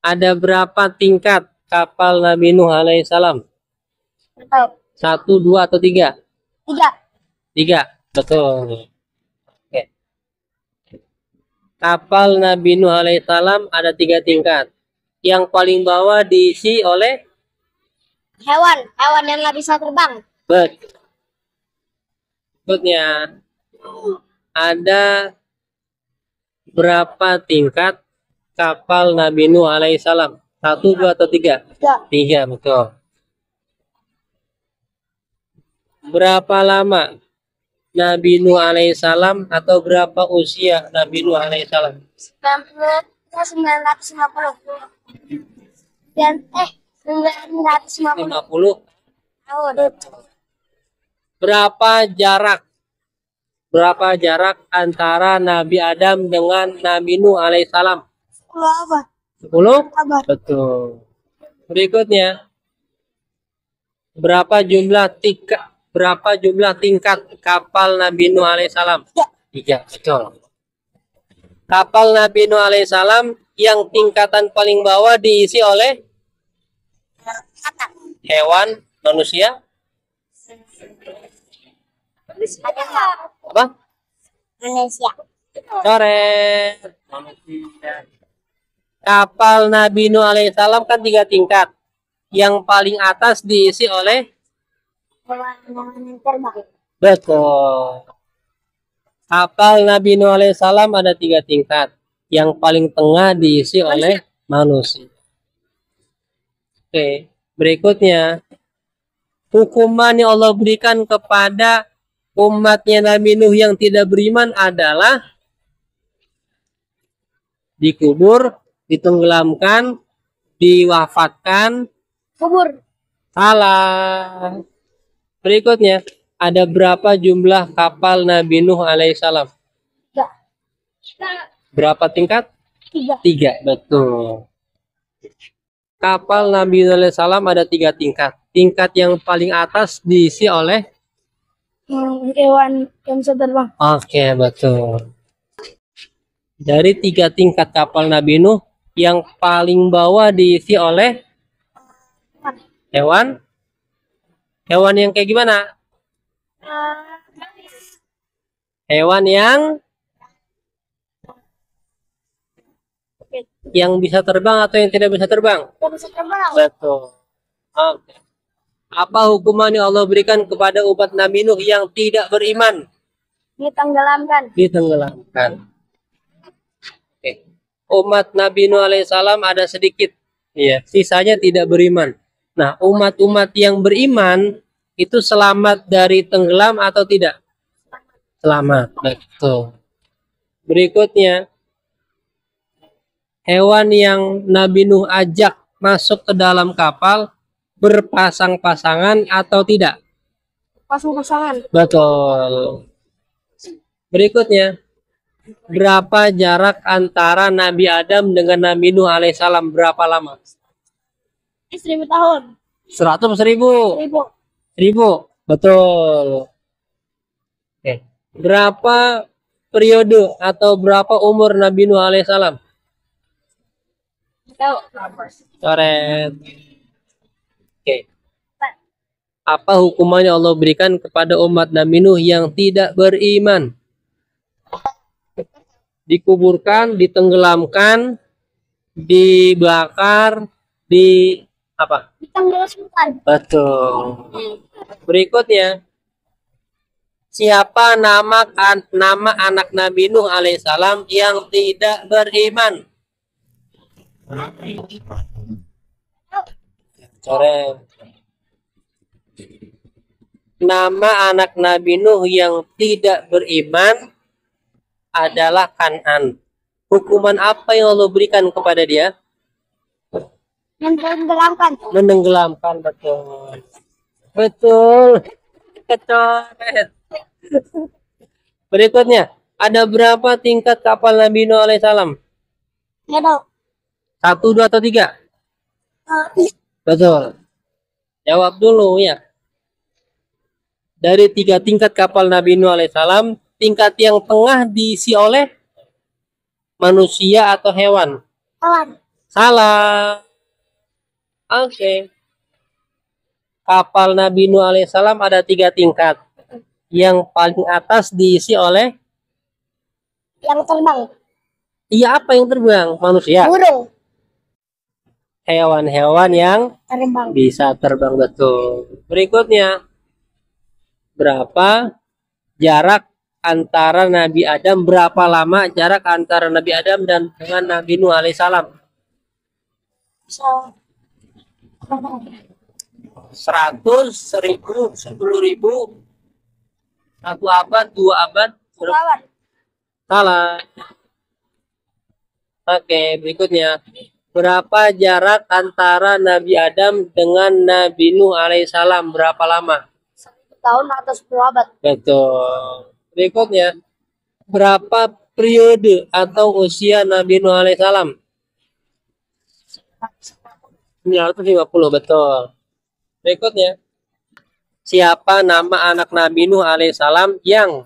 Ada berapa tingkat kapal Nabi Nuh alaihissalam? Tahu. 1, 2, atau 3? 3. 3, betul. Oke. Kapal Nabi Nuh alaihissalam ada 3 tingkat. Yang paling bawah diisi oleh Hewan yang nggak bisa terbang. betul. Berikutnya, ada berapa tingkat kapal Nabi Nuh alaihissalam? 1, 2, atau 3? 3, betul. Berapa lama Nabi Nuh alaihissalam atau berapa usia Nabi Nuh alaihissalam? 950. Dan 950 50. tahun. Berapa jarak antara Nabi Adam dengan Nabi Nuh alaihissalam? 10 abad. 10? Abad. Betul. Berikutnya, berapa jumlah tingkat kapal Nabi Nuh alaihissalam? 3, betul. Kapal Nabi Nuh alaihissalam yang tingkatan paling bawah diisi oleh hewan, manusia, apa? Indonesia. Coret. Manusia. Kapal Nabi Nuh alaihissalam kan 3 tingkat. Yang paling atas diisi oleh Hewan yang terbang. betul. Kapal Nabi Nuh alaihissalam ada 3 tingkat. Yang paling tengah diisi oleh manusia. Oke, berikutnya. Hukuman yang Allah berikan kepada umatnya Nabi Nuh yang tidak beriman adalah dikubur, ditenggelamkan, diwafatkan. Kubur. Salah. Berikutnya, ada berapa jumlah kapal Nabi Nuh alaihissalam? 3. Berapa tingkat? 3. 3, betul. Kapal Nabi Nuh alaihissalam ada 3 tingkat. Tingkat yang paling atas diisi oleh Hewan yang bisa terbang. oke, betul. Dari 3 tingkat kapal Nabi Nuh, yang paling bawah diisi oleh hewan. Hewan yang kayak gimana? Hewan yang bisa terbang atau yang tidak bisa terbang? Yang bisa terbang. Betul. Oke. Apa hukuman yang Allah berikan kepada umat Nabi Nuh yang tidak beriman? Ditenggelamkan. Ditenggelamkan. Oke. Umat Nabi Nuh alaihissalam ada sedikit. Ya, sisanya tidak beriman. Nah, umat-umat yang beriman itu selamat dari tenggelam atau tidak? Selamat. Betul. Berikutnya, hewan yang Nabi Nuh ajak masuk ke dalam kapal berpasang-pasangan atau tidak? Pasang-pasangan. Betul. Berikutnya, berapa jarak antara Nabi Adam dengan Nabi Nuh alaihissalam? Berapa lama? 1000 tahun. 100, 1000? 1000. Betul. Oke. Berapa periode atau berapa umur Nabi Nuh alaihissalam? Tahu. Coret. Oke. Apa hukuman yang Allah berikan kepada umat Nabi Nuh yang tidak beriman? Dikuburkan, ditenggelamkan, dibakar, di apa? Ditenggelamkan. Betul. Berikutnya, siapa nama anak Nabi Nuh alaihissalam yang tidak beriman? Coret. Nama anak Nabi Nuh yang tidak beriman adalah Kan'an. Hukuman apa yang Allah berikan kepada dia? Menenggelamkan. Menenggelamkan, betul. Betul. Coret. Berikutnya, ada berapa tingkat kapal Nabi Nuh alaihissalam? Nggak tahu. 1, 2, atau 3? Betul. Jawab dulu ya. Dari 3 tingkat kapal Nabi Nuh alaihissalam, tingkat yang tengah diisi oleh manusia atau hewan? Hewan. Salah. Oke. Kapal Nabi Nuh alaihissalam ada 3 tingkat. Yang paling atas diisi oleh Yang terbang. iya apa yang terbang? Manusia. Burung. Hewan-hewan yang Terbang. bisa terbang, betul. Berikutnya, berapa jarak antara Nabi Adam? Berapa lama jarak antara Nabi Adam dan dengan Nabi Nuh alaihissalam? So, 100, 1000, 10.000, 1 abad, 2 abad? kawan. Salah. Oke, berikutnya. Berapa jarak antara Nabi Adam dengan Nabi Nuh alaihissalam? Berapa lama? 1 tahun atau 10 abad. Betul. Berikutnya. Berapa periode atau usia Nabi Nuh alaihissalam? 950, betul. Berikutnya. Siapa nama anak Nabi Nuh alaihissalam yang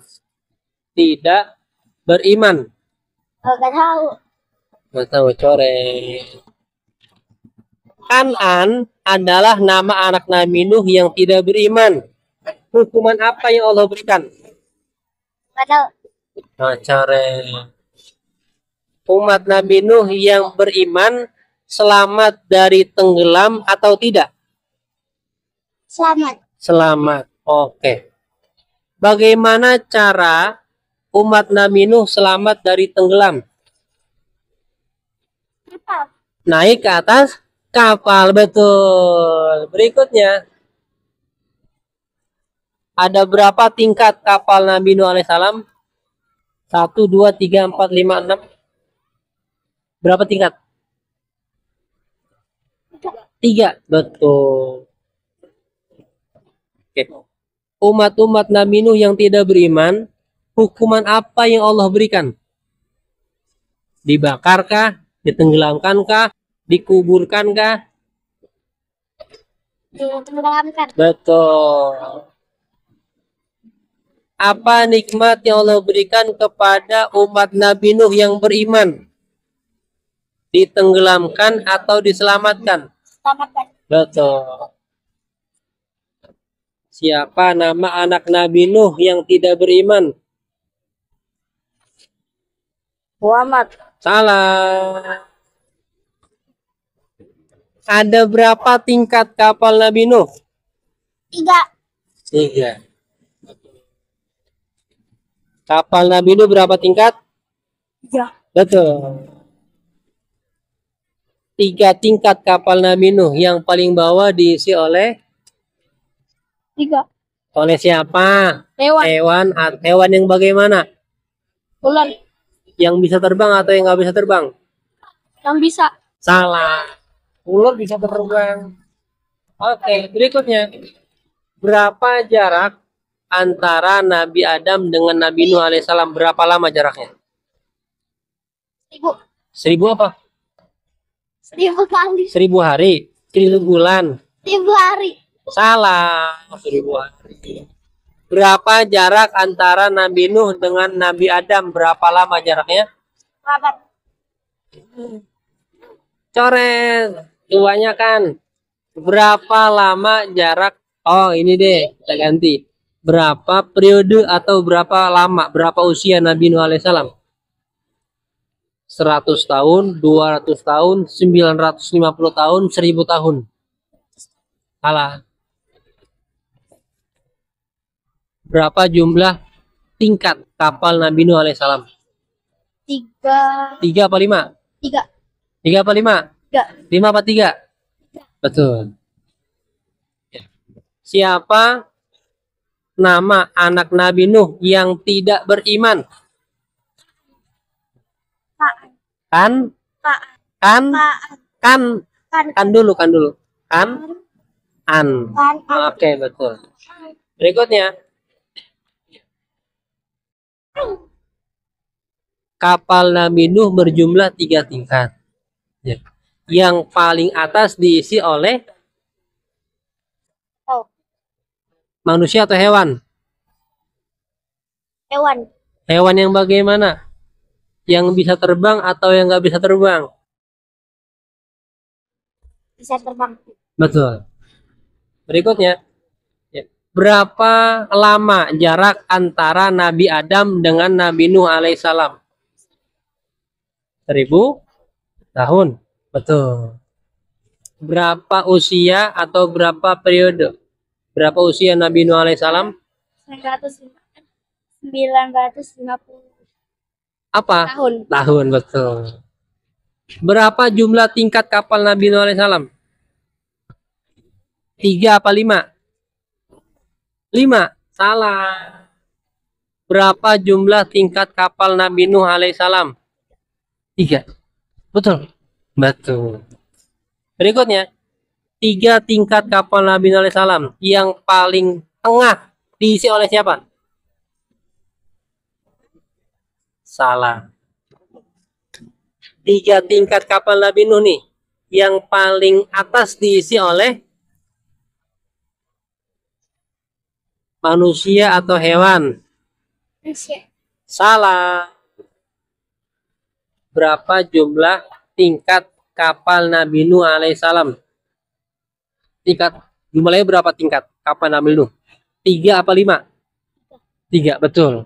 tidak beriman? Gak tahu. Nggak tahu, coret. Kan'an adalah nama anak Nabi Nuh yang tidak beriman. Hukuman apa yang Allah berikan? Gak tahu. Nah, coret. Umat Nabi Nuh yang beriman selamat dari tenggelam atau tidak? Selamat. Selamat. Oke. Bagaimana cara umat Nabi Nuh selamat dari tenggelam? Apa? Naik ke atas kapal, betul. Berikutnya, ada berapa tingkat kapal Nabi Nuh alaihissalam? 1, 2, 3, 4, 5, 6. Berapa tingkat? 3, betul. Oke. Umat-umat Nabi Nuh yang tidak beriman, hukuman apa yang Allah berikan? Dibakarkah? Ditenggelamkankah? Dikuburkankah? Tenggelamkan. Betul. Apa nikmat yang Allah berikan kepada umat Nabi Nuh yang beriman? Ditenggelamkan atau diselamatkan? Selamatkan. Betul. Siapa nama anak Nabi Nuh yang tidak beriman? Muhammad. Salah. Ada berapa tingkat kapal Nabi Nuh? 3. 3. Kapal Nabi Nuh berapa tingkat? 3. Betul. 3 tingkat kapal Nabi Nuh. Yang paling bawah diisi oleh 3. siapa? Hewan. Hewan yang bagaimana? Ular. Yang bisa terbang atau yang nggak bisa terbang? Yang bisa. Salah. Ular bisa terbang. Oke, berikutnya. Berapa jarak antara Nabi Adam dengan Nabi Nuh alaihissalam? Berapa lama jaraknya? 1000. 1000 apa? 1000 kali. 1000 hari? 1000 bulan? 1000 hari. Salah. 1000 hari. Berapa jarak antara Nabi Nuh dengan Nabi Adam? Berapa lama jaraknya? Abad. Coret. Duanya kan. Berapa lama jarak? Oh, ini deh. Kita ganti. Berapa periode atau berapa lama? Berapa usia Nabi Nuh alaihissalam? 100 tahun, 200 tahun, 950 tahun, 1000 tahun. Salah. Berapa jumlah tingkat kapal Nabi Nuh alaihissalam? 3. 3 apa 5? 3. 3 apa 5? 3. 5 apa 3? Betul. Siapa nama anak Nabi Nuh yang tidak beriman? Kan? Kan? Kan dulu. Kan? An. Oke, betul. Berikutnya. Kapal Nabi Nuh berjumlah 3 tingkat. Ya. Yang paling atas diisi oleh manusia atau hewan? Hewan. Hewan yang bagaimana? Yang bisa terbang atau yang nggak bisa terbang? bisa terbang. Betul. Berikutnya, ya. Berapa lama jarak antara Nabi Adam dengan Nabi Nuh alaihissalam? 1000 tahun. Betul. Berapa usia atau berapa periode? Berapa usia Nabi Nuh alaihissalam? 950 Apa? tahun. Tahun, betul. Berapa jumlah tingkat kapal Nabi Nuh alaihissalam? 3 apa 5? 5. Salah. Berapa jumlah tingkat kapal Nabi Nuh alaihissalam? 3. Betul. Betul. Berikutnya, 3 tingkat kapal Nabi Nuh alaihissalam yang paling tengah diisi oleh siapa? Salah. 3 tingkat kapal Nabi Nuh nih, yang paling atas diisi oleh manusia atau hewan? Salah. Berapa jumlah tingkat kapal Nabi Nuh alaihissalam? Tingkat jumlahnya berapa tingkat kapal Nabi Nuh? 3 apa 5? 3, betul.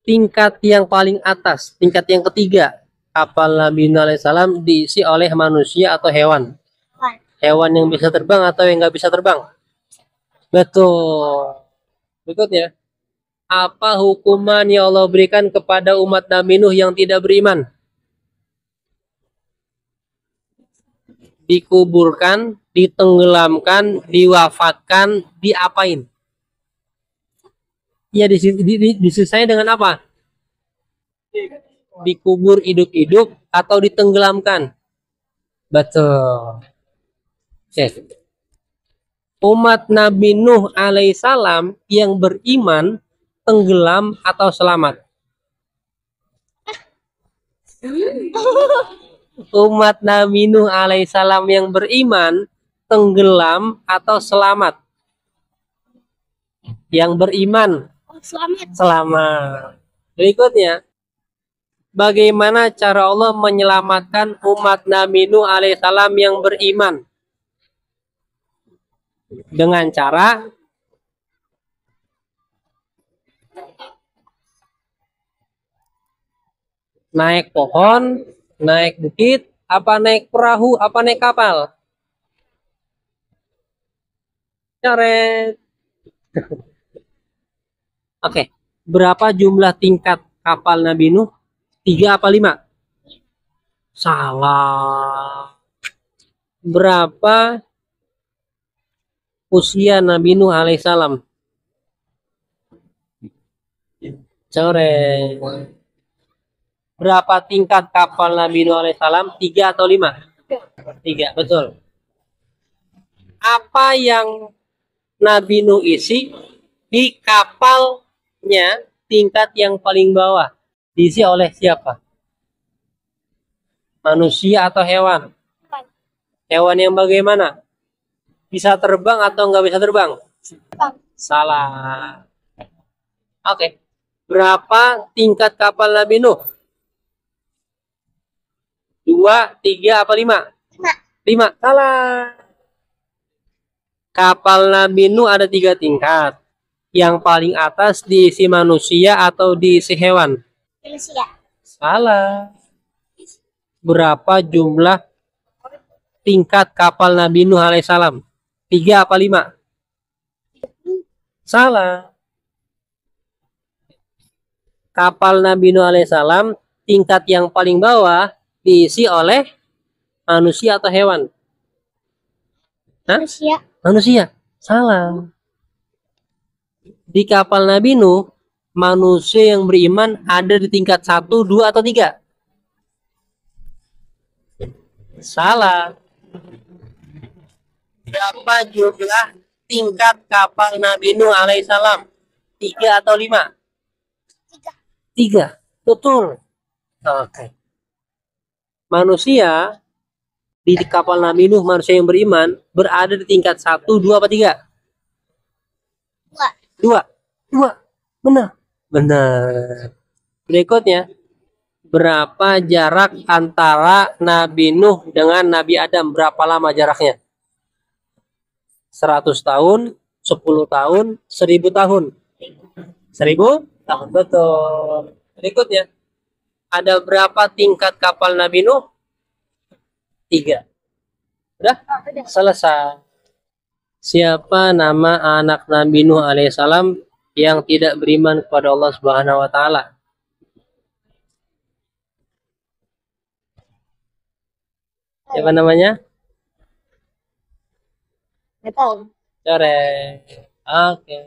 Tingkat yang paling atas, tingkat yang ketiga, kapal Nabi Nuh alaihissalam diisi oleh manusia atau hewan? Hewan yang bisa terbang atau yang nggak bisa terbang? Betul. Berikutnya, apa hukuman yang Allah berikan kepada umat Nabi Nuh yang tidak beriman? Dikuburkan, ditenggelamkan, diwafatkan, diapain? Ya, diselesaikan dengan apa? Dikubur hidup-hidup atau ditenggelamkan? Betul. Oke. Umat Nabi Nuh alaihissalam yang beriman tenggelam atau selamat? Umat Nabi Nuh alaihissalam yang beriman tenggelam atau selamat? Yang beriman Selamat. selamat. Berikutnya, bagaimana cara Allah menyelamatkan umat Nabi Nuh alaihissalam yang beriman? Dengan cara naik pohon, naik bukit, apa naik perahu, apa naik kapal? Coret. Oke, berapa jumlah tingkat kapal Nabi Nuh? 3 apa 5? Salah. Berapa usia Nabi Nuh alaihissalam? Coret. Berapa tingkat kapal Nabi Nuh alaihissalam? 3 atau 5? 3, betul. Apa yang Nabi Nuh isi di kapalnya tingkat yang paling bawah? Diisi oleh siapa? Manusia atau hewan? Hewan yang bagaimana? Bisa terbang atau nggak bisa terbang? Salah. Oke. Berapa tingkat kapal Nabi Nuh? 2, 3, apa 5? 5. Salah. Kapal Nabi Nuh ada 3 tingkat. Yang paling atas diisi manusia atau diisi hewan? Manusia. Salah. Berapa jumlah tingkat kapal Nabi Nuh alaihissalam? 3 apa 5? Salah. Kapal Nabi Nuh alaihissalam tingkat yang paling bawah diisi oleh manusia atau hewan? Hah? Manusia. Manusia. Salah. Di kapal Nabi Nuh, manusia yang beriman ada di tingkat 1, 2, atau 3? Salah. Berapa jumlah tingkat kapal Nabi Nuh alaihissalam? 3 atau 5? 3. Betul. Oke. Manusia di kapal Nabi Nuh, manusia yang beriman berada di tingkat 1, 2, apa 3? 2. 2. Benar. Benar. Berikutnya, Berapa jarak antara Nabi Nuh dengan Nabi Adam? Berapa lama jaraknya? 100 tahun, 10 tahun, 1000 tahun. 1000 tahun, betul. Berikutnya, ada berapa tingkat kapal Nabi Nuh? 3. Udah? Selesai. Siapa nama anak Nabi Nuh alaihissalam yang tidak beriman kepada Allah Subhanahu wa taala? Siapa namanya? Nggak tahu. Corek. Oke.